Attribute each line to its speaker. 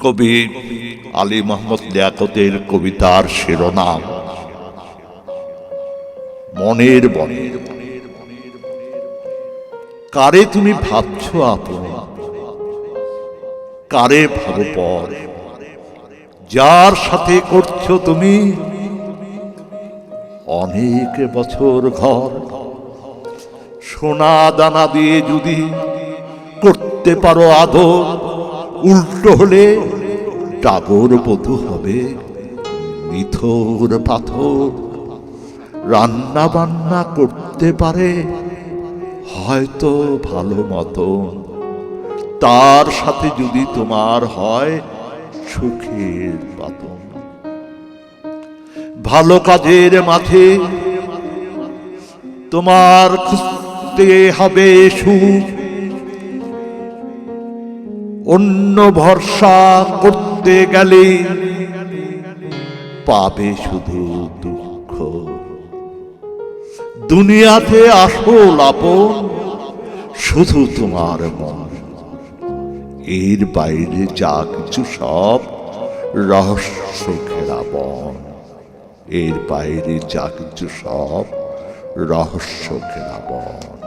Speaker 1: কবি আলী মোহাম্মদ লিয়াকতের কবিতার শিরোনাম মনের বনে। কারে তুমি ভাবছ আপন, কারে ভাবো পর, যার সাথে করছো তুমি অনেক বছর ঘর। সোনা দানা দিয়ে যদি করতে পারো আদর, উল্টো হলে ডাগর বধূ হবে মিথর পাথর। রান্না বান্না করতে পারে হয়তো ভালো মতন, তার সাথে যদি তোমার হয় সুখের বাতন। ভালো কাজের মাঝে তোমার খুঁজতে হবে সুখ, অন্য ভরসা করতে গেলে পাবে শুধু দুঃখ। দুনিয়াতে আসল আপন শুধু তোমার মন, এর বাইরে যা কিছু সব রহস্য ঘেরা বন। এর বাইরে যা কিছু সব রহস্য ঘেরা বন।